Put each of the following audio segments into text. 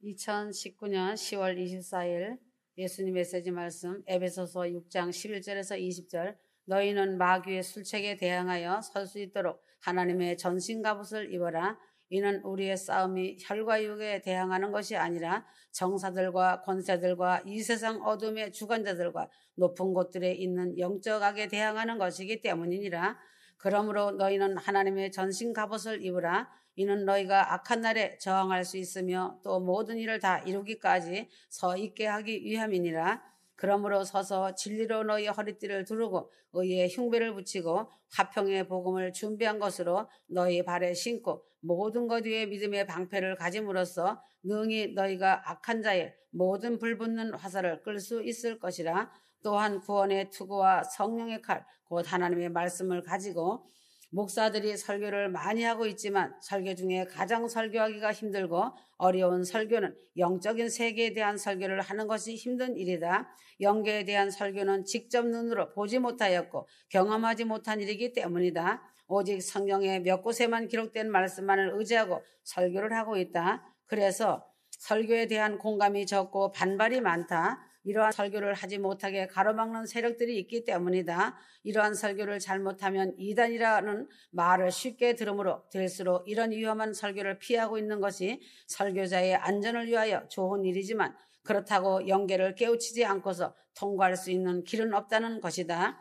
2019년 10월 24일 예수님 메시지 말씀 에베소서 6장 11절에서 20절. 너희는 마귀의 술책에 대항하여 설 수 있도록 하나님의 전신갑옷을 입어라. 이는 우리의 싸움이 혈과 육에 대항하는 것이 아니라 정사들과 권세들과 이 세상 어둠의 주관자들과 높은 곳들에 있는 영적 악에 대항하는 것이기 때문이니라. 그러므로 너희는 하나님의 전신갑옷을 입으라. 이는 너희가 악한 날에 저항할 수 있으며 또 모든 일을 다 이루기까지 서 있게 하기 위함이니라. 그러므로 서서 진리로 너희의 허리띠를 두르고 의의 흉배를 붙이고 화평의 복음을 준비한 것으로 너희 발에 신고 모든 것 위에 믿음의 방패를 가짐으로써 능히 너희가 악한 자의 모든 불붙는 화살을 끌 수 있을 것이라. 또한 구원의 투구와 성령의 칼 곧 하나님의 말씀을 가지고 목사들이 설교를 많이 하고 있지만 설교 중에 가장 설교하기가 힘들고 어려운 설교는 영적인 세계에 대한 설교를 하는 것이 힘든 일이다. 영계에 대한 설교는 직접 눈으로 보지 못하였고 경험하지 못한 일이기 때문이다. 오직 성경의 몇 곳에만 기록된 말씀만을 의지하고 설교를 하고 있다. 그래서 설교에 대한 공감이 적고 반발이 많다. 이러한 설교를 하지 못하게 가로막는 세력들이 있기 때문이다. 이러한 설교를 잘못하면 이단이라는 말을 쉽게 들으므로 될수록 이런 위험한 설교를 피하고 있는 것이 설교자의 안전을 위하여 좋은 일이지만 그렇다고 영계를 깨우치지 않고서 통과할 수 있는 길은 없다는 것이다.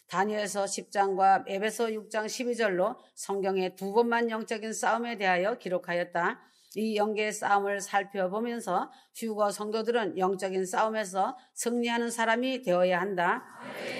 다니엘서 10장과 에베소 6장 12절로 성경에 두 번만 영적인 싸움에 대하여 기록하였다. 이 영계의 싸움을 살펴보면서 휴거 성도들은 영적인 싸움에서 승리하는 사람이 되어야 한다.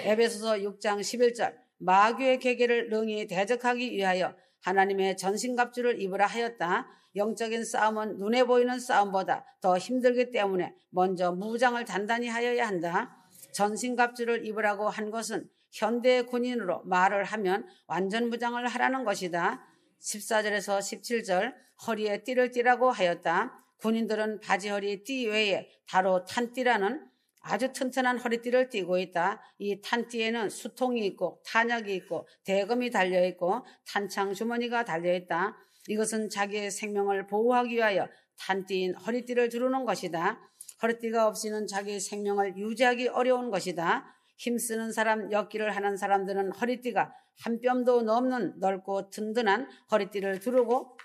에베소서 6장 11절. 마귀의 계계를 능히 대적하기 위하여 하나님의 전신갑주를 입으라 하였다. 영적인 싸움은 눈에 보이는 싸움보다 더 힘들기 때문에 먼저 무장을 단단히 하여야 한다. 전신갑주를 입으라고 한 것은 현대 군인으로 말을 하면 완전 무장을 하라는 것이다. 14절에서 17절. 허리에 띠를 띠라고 하였다. 군인들은 바지허리 띠 외에 다로 탄띠라는 아주 튼튼한 허리띠를 띠고 있다. 이 탄띠에는 수통이 있고 탄약이 있고 대검이 달려있고 탄창 주머니가 달려있다. 이것은 자기의 생명을 보호하기 위하여 탄띠인 허리띠를 두르는 것이다. 허리띠가 없이는 자기의 생명을 유지하기 어려운 것이다. 힘쓰는 사람, 역기를 하는 사람들은 허리띠가 한 뼘도 넘는 넓고 든든한 허리띠를 두르고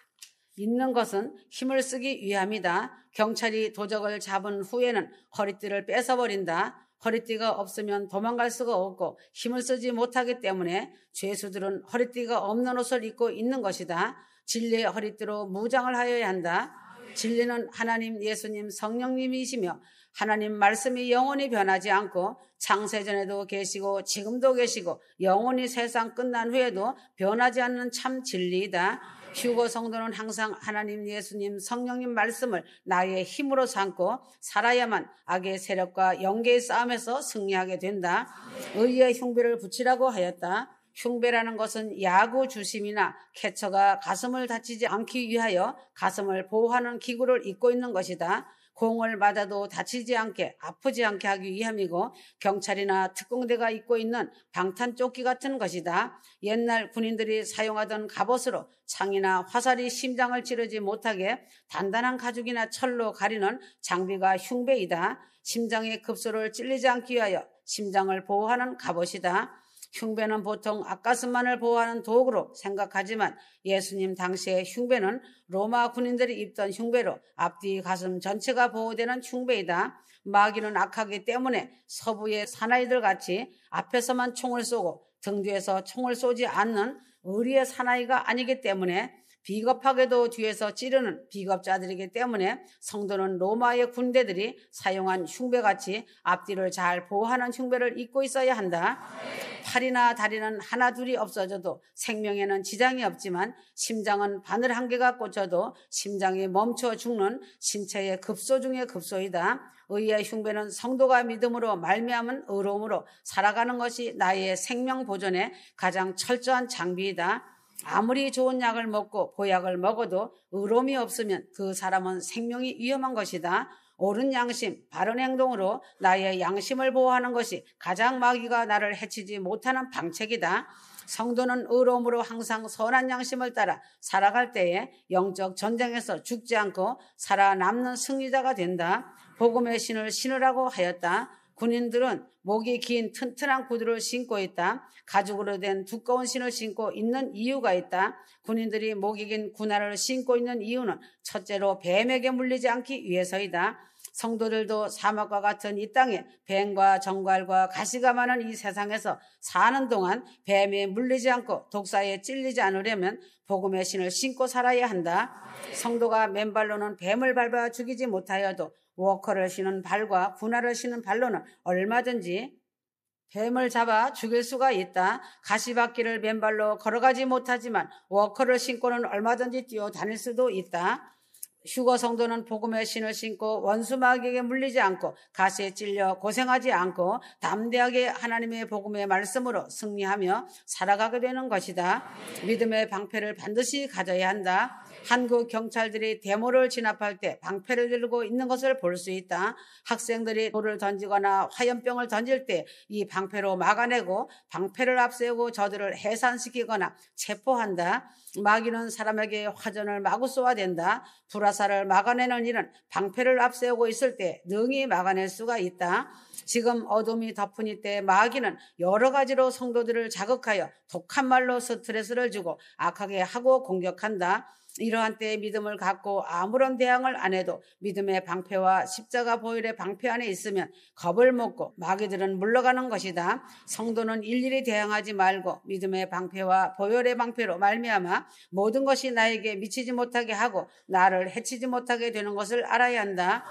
있는 것은 힘을 쓰기 위함이다. 경찰이 도적을 잡은 후에는 허리띠를 뺏어버린다. 허리띠가 없으면 도망갈 수가 없고 힘을 쓰지 못하기 때문에 죄수들은 허리띠가 없는 옷을 입고 있는 것이다. 진리의 허리띠로 무장을 하여야 한다. 진리는 하나님, 예수님, 성령님이시며 하나님 말씀이 영원히 변하지 않고 창세전에도 계시고 지금도 계시고 영원히 세상 끝난 후에도 변하지 않는 참 진리이다. 휴거 성도는 항상 하나님, 예수님, 성령님 말씀을 나의 힘으로 삼고 살아야만 악의 세력과 영계의 싸움에서 승리하게 된다. 의의 흉배를 붙이라고 하였다. 흉배라는 것은 야구 주심이나 캐처가 가슴을 다치지 않기 위하여 가슴을 보호하는 기구를 입고 있는 것이다. 공을 맞아도 다치지 않게 아프지 않게 하기 위함이고 경찰이나 특공대가 입고 있는 방탄조끼 같은 것이다. 옛날 군인들이 사용하던 갑옷으로 창이나 화살이 심장을 찌르지 못하게 단단한 가죽이나 철로 가리는 장비가 흉배이다. 심장의 급소를 찔리지 않기 위하여 심장을 보호하는 갑옷이다. 흉배는 보통 앞가슴만을 보호하는 도구로 생각하지만 예수님 당시의 흉배는 로마 군인들이 입던 흉배로 앞뒤 가슴 전체가 보호되는 흉배이다. 마귀는 악하기 때문에 서부의 사나이들 같이 앞에서만 총을 쏘고 등 뒤에서 총을 쏘지 않는 의리의 사나이가 아니기 때문에 비겁하게도 뒤에서 찌르는 비겁자들이기 때문에 성도는 로마의 군대들이 사용한 흉배같이 앞뒤를 잘 보호하는 흉배를 입고 있어야 한다. 팔이나 다리는 하나 둘이 없어져도 생명에는 지장이 없지만 심장은 바늘 한 개가 꽂혀도 심장이 멈춰 죽는 신체의 급소 중의 급소이다. 의의 흉배는 성도가 믿음으로 말미암은 의로움으로 살아가는 것이 나의 생명 보존의 가장 철저한 장비이다. 아무리 좋은 약을 먹고 보약을 먹어도 의로움이 없으면 그 사람은 생명이 위험한 것이다. 옳은 양심, 바른 행동으로 나의 양심을 보호하는 것이 가장 마귀가 나를 해치지 못하는 방책이다. 성도는 의로움으로 항상 선한 양심을 따라 살아갈 때에 영적 전쟁에서 죽지 않고 살아남는 승리자가 된다. 복음의 신을 신으라고 하였다. 군인들은 목이 긴 튼튼한 구두를 신고 있다. 가죽으로 된 두꺼운 신을 신고 있는 이유가 있다. 군인들이 목이 긴 군화를 신고 있는 이유는 첫째로 뱀에게 물리지 않기 위해서이다. 성도들도 사막과 같은 이 땅에 뱀과 정갈과 가시가 많은 이 세상에서 사는 동안 뱀에 물리지 않고 독사에 찔리지 않으려면 복음의 신을 신고 살아야 한다. 성도가 맨발로는 뱀을 밟아 죽이지 못하여도 워커를 신은 발과 군화를 신은 발로는 얼마든지 뱀을 잡아 죽일 수가 있다. 가시밭길을 맨발로 걸어가지 못하지만 워커를 신고는 얼마든지 뛰어다닐 수도 있다. 휴거 성도는 복음의 신을 신고 원수 마귀에게 물리지 않고 가시에 찔려 고생하지 않고 담대하게 하나님의 복음의 말씀으로 승리하며 살아가게 되는 것이다. 믿음의 방패를 반드시 가져야 한다. 한국 경찰들이 데모를 진압할 때 방패를 들고 있는 것을 볼 수 있다. 학생들이 돌을 던지거나 화염병을 던질 때 이 방패로 막아내고 방패를 앞세우고 저들을 해산시키거나 체포한다. 마귀는 사람에게 화전을 마구 쏘아댄다. 불화살을 막아내는 일은 방패를 앞세우고 있을 때 능히 막아낼 수가 있다. 지금 어둠이 덮은 이때 마귀는 여러 가지로 성도들을 자극하여 독한 말로 스트레스를 주고 악하게 하고 공격한다. 이러한 때에 믿음을 갖고 아무런 대항을 안 해도 믿음의 방패와 십자가 보혈의 방패 안에 있으면 겁을 먹고 마귀들은 물러가는 것이다. 성도는 일일이 대항하지 말고 믿음의 방패와 보혈의 방패로 말미암아 모든 것이 나에게 미치지 못하게 하고 나를 해치지 못하게 되는 것을 알아야 한다.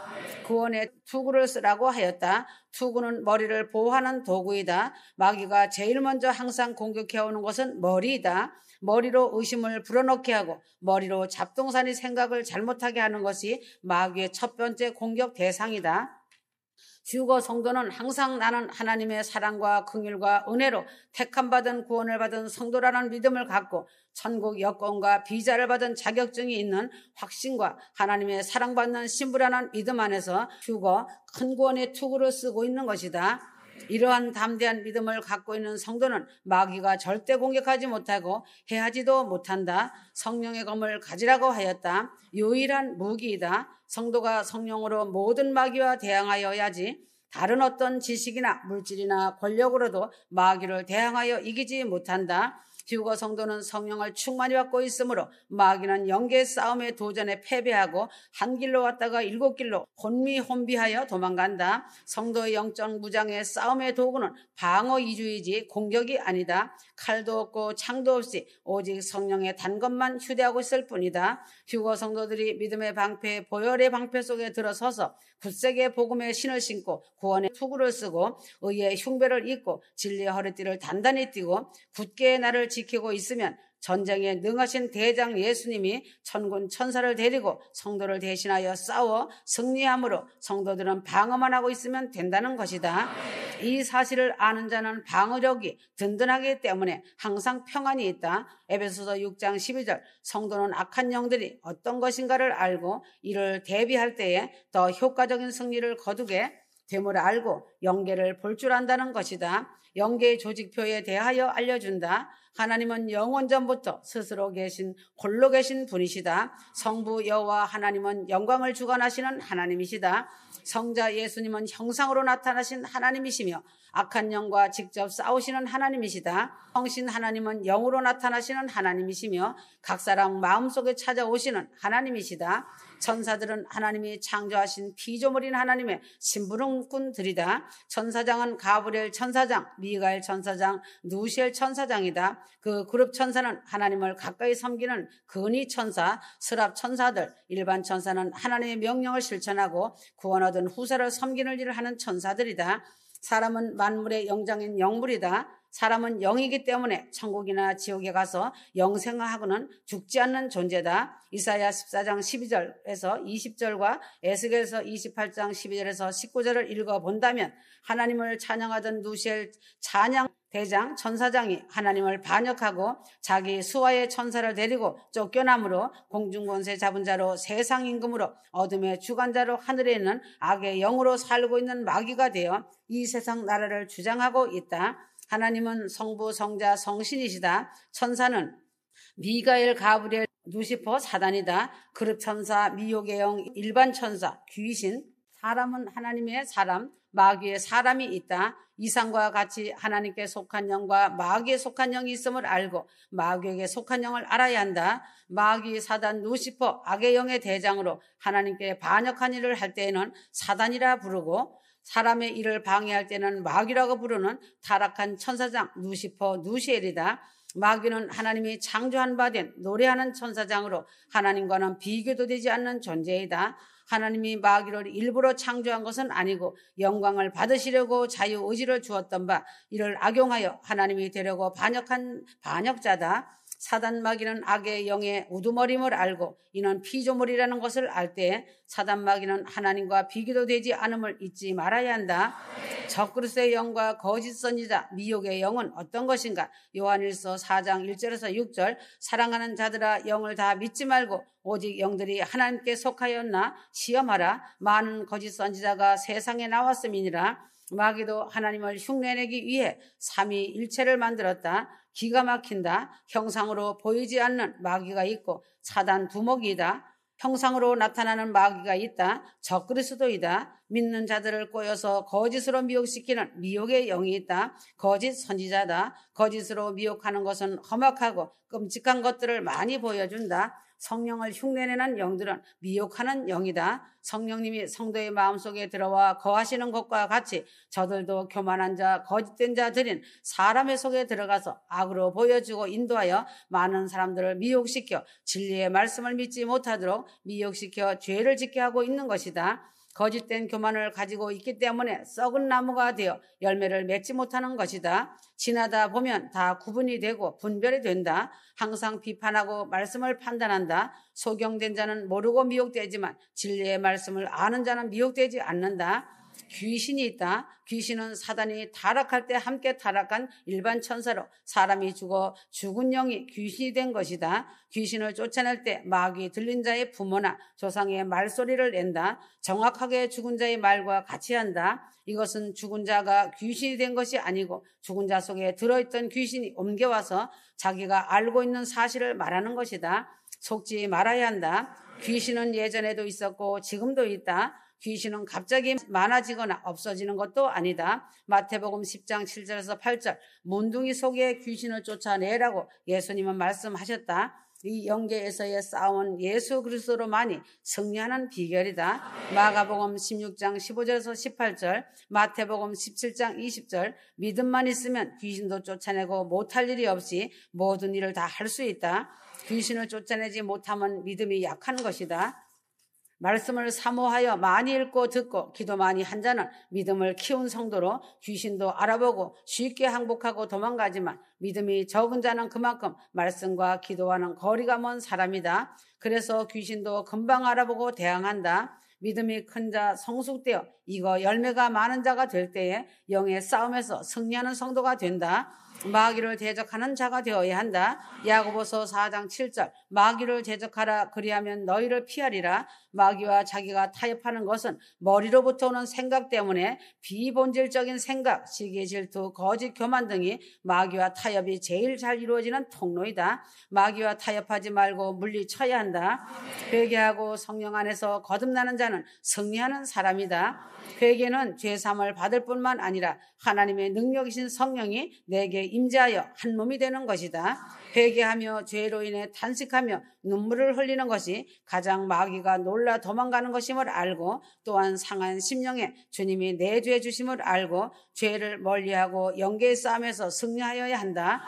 구원의 투구를 쓰라고 하였다. 투구는 머리를 보호하는 도구이다. 마귀가 제일 먼저 항상 공격해오는 것은 머리이다. 머리로 의심을 불어넣게 하고 머리로 잡동사니 생각을 잘못하게 하는 것이 마귀의 첫 번째 공격 대상이다. 휴거 성도는 항상 나는 하나님의 사랑과 긍휼과 은혜로 택함받은 구원을 받은 성도라는 믿음을 갖고 천국 여권과 비자를 받은 자격증이 있는 확신과 하나님의 사랑받는 신부라는 믿음 안에서 휴거 큰 구원의 투구를 쓰고 있는 것이다. 이러한 담대한 믿음을 갖고 있는 성도는 마귀가 절대 공격하지 못하고 해하지도 못한다. 성령의 검을 가지라고 하였다. 유일한 무기이다. 성도가 성령으로 모든 마귀와 대항하여야지 다른 어떤 지식이나 물질이나 권력으로도 마귀를 대항하여 이기지 못한다. 휴거 성도는 성령을 충만히 받고 있으므로 마귀는 영계의 싸움의 도전에 패배하고 한 길로 왔다가 일곱 길로 혼미혼비하여 도망간다. 성도의 영적 무장의 싸움의 도구는 방어 이주이지 공격이 아니다. 칼도 없고 창도 없이 오직 성령의 단것만 휴대하고 있을 뿐이다. 휴거 성도들이 믿음의 방패, 보혈의 방패 속에 들어서서 굳세게 복음의 신을 신고 구원의 투구를 쓰고 의의 흉배를 입고 진리의 허리띠를 단단히 띠고 굳게 나를 지키고 있으면 전쟁에 능하신 대장 예수님이 천군 천사를 데리고 성도를 대신하여 싸워 승리함으로 성도들은 방어만 하고 있으면 된다는 것이다. 이 사실을 아는 자는 방어력이 든든하기 때문에 항상 평안이 있다. 에베소서 6장 12절 성도는 악한 영들이 어떤 것인가를 알고 이를 대비할 때에 더 효과적인 승리를 거두게 됨을 알고 영계를 볼 줄 안다는 것이다. 영계의 조직표에 대하여 알려준다. 하나님은 영원 전부터 스스로 계신 홀로 계신 분이시다. 성부 여호와 하나님은 영광을 주관하시는 하나님이시다. 성자 예수님은 형상으로 나타나신 하나님이시며 악한 영과 직접 싸우시는 하나님이시다. 성신 하나님은 영으로 나타나시는 하나님이시며 각 사람 마음속에 찾아오시는 하나님이시다. 천사들은 하나님이 창조하신 피조물인 하나님의 심부름꾼들이다. 천사장은 가브리엘 천사장, 미가엘 천사장, 누시엘 천사장이다. 그 그룹 천사는 하나님을 가까이 섬기는 근위 천사, 스랍 천사들, 일반 천사는 하나님의 명령을 실천하고 구원 얻은 후사를 섬기는 일을 하는 천사들이다. 사람은 만물의 영장인 영물이다. 사람은 영이기 때문에 천국이나 지옥에 가서 영생하고는 죽지 않는 존재다. 이사야 14장 12절에서 20절과 에스겔서 28장 12절에서 19절을 읽어본다면 하나님을 찬양하던 누시엘 찬양 대장 천사장이 하나님을 반역하고 자기 수하의 천사를 데리고 쫓겨남으로 공중권세 잡은 자로 세상 임금으로 어둠의 주관자로 하늘에 있는 악의 영으로 살고 있는 마귀가 되어 이 세상 나라를 주장하고 있다. 하나님은 성부, 성자, 성신이시다. 천사는 미가엘, 가브리엘, 루시퍼, 사단이다. 그룹 천사, 미혹의 영, 일반 천사, 귀신. 사람은 하나님의 사람, 마귀의 사람이 있다. 이상과 같이 하나님께 속한 영과 마귀에 속한 영이 있음을 알고 마귀에게 속한 영을 알아야 한다. 마귀, 사단, 루시퍼, 악의 영의 대장으로 하나님께 반역한 일을 할 때에는 사단이라 부르고, 사람의 일을 방해할 때는 마귀라고 부르는 타락한 천사장 루시퍼, 누시엘이다. 마귀는 하나님이 창조한 바 된 노래하는 천사장으로 하나님과는 비교도 되지 않는 존재이다. 하나님이 마귀를 일부러 창조한 것은 아니고 영광을 받으시려고 자유의지를 주었던 바, 이를 악용하여 하나님이 되려고 반역한 반역자다. 사단, 마귀는 악의 영의 우두머림을 알고 이는 피조물이라는 것을 알 때 사단, 마귀는 하나님과 비교도 되지 않음을 잊지 말아야 한다. 적그리스도의 영과 거짓 선지자 미혹의 영은 어떤 것인가? 요한일서 4장 1절에서 6절. 사랑하는 자들아, 영을 다 믿지 말고 오직 영들이 하나님께 속하였나 시험하라. 많은 거짓 선지자가 세상에 나왔음이니라. 마귀도 하나님을 흉내내기 위해 삼위일체를 만들었다. 기가 막힌다. 형상으로 보이지 않는 마귀가 있고 사단 두목이다. 형상으로 나타나는 마귀가 있다. 적그리스도이다. 믿는 자들을 꼬여서 거짓으로 미혹시키는 미혹의 영이 있다. 거짓 선지자다. 거짓으로 미혹하는 것은 험악하고 끔찍한 것들을 많이 보여준다. 성령을 흉내내는 영들은 미혹하는 영이다. 성령님이 성도의 마음속에 들어와 거하시는 것과 같이 저들도 교만한 자, 거짓된 자들인 사람의 속에 들어가서 악으로 보여주고 인도하여 많은 사람들을 미혹시켜 진리의 말씀을 믿지 못하도록 미혹시켜 죄를 짓게 하고 있는 것이다. 거짓된 교만을 가지고 있기 때문에 썩은 나무가 되어 열매를 맺지 못하는 것이다. 지나다 보면 다 구분이 되고 분별이 된다. 항상 비판하고 말씀을 판단한다. 소경된 자는 모르고 미혹되지만 진리의 말씀을 아는 자는 미혹되지 않는다. 귀신이 있다. 귀신은 사단이 타락할 때 함께 타락한 일반 천사로 사람이 죽어 죽은 영이 귀신이 된 것이다. 귀신을 쫓아낼 때 마귀 들린 자의 부모나 조상의 말소리를 낸다. 정확하게 죽은 자의 말과 같이 한다. 이것은 죽은 자가 귀신이 된 것이 아니고 죽은 자 속에 들어있던 귀신이 옮겨와서 자기가 알고 있는 사실을 말하는 것이다. 속지 말아야 한다. 귀신은 예전에도 있었고 지금도 있다. 귀신은 갑자기 많아지거나 없어지는 것도 아니다. 마태복음 10장 7절에서 8절, 문둥이 속에 귀신을 쫓아내라고 예수님은 말씀하셨다. 이 영계에서의 싸움은 예수 그리스도로만이 승리하는 비결이다. 마가복음 16장 15절에서 18절, 마태복음 17장 20절, 믿음만 있으면 귀신도 쫓아내고 못할 일이 없이 모든 일을 다 할 수 있다. 귀신을 쫓아내지 못하면 믿음이 약한 것이다. 말씀을 사모하여 많이 읽고 듣고 기도 많이 한 자는 믿음을 키운 성도로 귀신도 알아보고 쉽게 항복하고 도망가지만 믿음이 적은 자는 그만큼 말씀과 기도와는 거리가 먼 사람이다. 그래서 귀신도 금방 알아보고 대항한다. 믿음이 큰 자 성숙되어 이거 열매가 많은 자가 될 때에 영의 싸움에서 승리하는 성도가 된다. 마귀를 대적하는 자가 되어야 한다. 야고보서 4장 7절, 마귀를 대적하라. 그리하면 너희를 피하리라. 마귀와 자기가 타협하는 것은 머리로부터 오는 생각 때문에 비본질적인 생각, 시기, 질투, 거짓, 교만 등이 마귀와 타협이 제일 잘 이루어지는 통로이다. 마귀와 타협하지 말고 물리쳐야 한다. 회개하고 성령 안에서 거듭나는 자는 승리하는 사람이다. 회개는 죄사함을 받을 뿐만 아니라 하나님의 능력이신 성령이 내게 임재하여 한 몸이 되는 것이다. 회개하며 죄로 인해 탄식하며 눈물을 흘리는 것이 가장 마귀가 놀라 도망가는 것임을 알고, 또한 상한 심령에 주님이 내주해 주심을 알고 죄를 멀리하고 영계의 싸움에서 승리하여야 한다.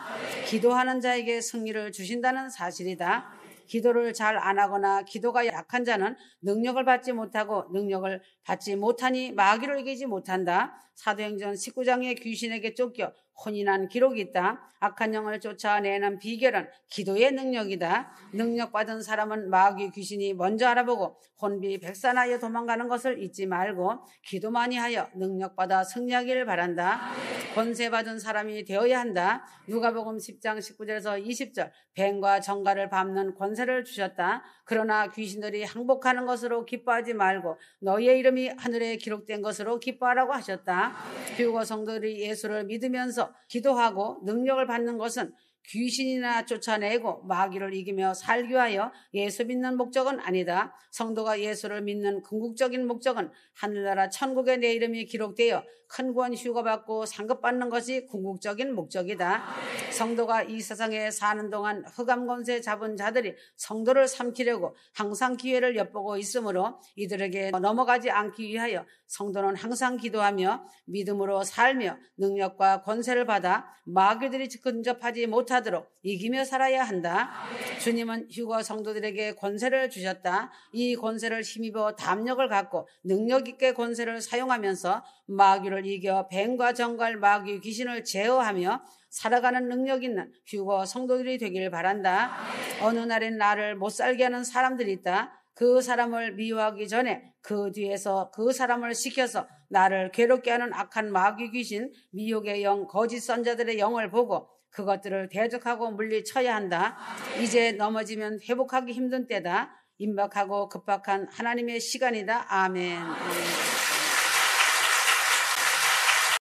기도하는 자에게 승리를 주신다는 사실이다. 기도를 잘 안 하거나 기도가 약한 자는 능력을 받지 못하고 능력을 받지 못하니 마귀를 이기지 못한다. 사도행전 19장의 귀신에게 쫓겨 혼인한 기록이 있다. 악한 영을 쫓아내는 비결은 기도의 능력이다. 능력받은 사람은 마귀 귀신이 먼저 알아보고 혼비백산하여 도망가는 것을 잊지 말고 기도 많이 하여 능력받아 승리하기를 바란다. 권세받은 사람이 되어야 한다. 누가복음 10장 19절에서 20절, 뱀과 정갈을 밟는 권세를 주셨다. 그러나 귀신들이 항복하는 것으로 기뻐하지 말고 너희의 이름이 하늘에 기록된 것으로 기뻐하라고 하셨다. 교우가 성도들이 예수를 믿으면서 앞에서 기도하고 능력을 받는 것은 귀신이나 쫓아내고 마귀를 이기며 살기 위하여 예수 믿는 목적은 아니다. 성도가 예수를 믿는 궁극적인 목적은 하늘나라 천국에 내 이름이 기록되어 큰 구원 휴가받고 상급받는 것이 궁극적인 목적이다. 성도가 이 세상에 사는 동안 흑암 권세 잡은 자들이 성도를 삼키려고 항상 기회를 엿보고 있으므로 이들에게 넘어가지 않기 위하여 성도는 항상 기도하며 믿음으로 살며 능력과 권세를 받아 마귀들이 근접하지 못하도록 이기며 살아야 한다. 주님은 휴거 성도들에게 권세를 주셨다. 이 권세를 힘입어 담력을 갖고 능력 있게 권세를 사용하면서 마귀를 이겨 뱀과 정갈 마귀 귀신을 제어하며 살아가는 능력 있는 휴거 성도들이 되길 바란다. 어느 날엔 나를 못 살게 하는 사람들이 있다. 그 사람을 미워하기 전에 그 뒤에서 그 사람을 시켜서 나를 괴롭게 하는 악한 마귀 귀신, 미혹의 영, 거짓 선자들의 영을 보고 그것들을 대적하고 물리쳐야 한다. 이제 넘어지면 회복하기 힘든 때다. 임박하고 급박한 하나님의 시간이다. 아멘.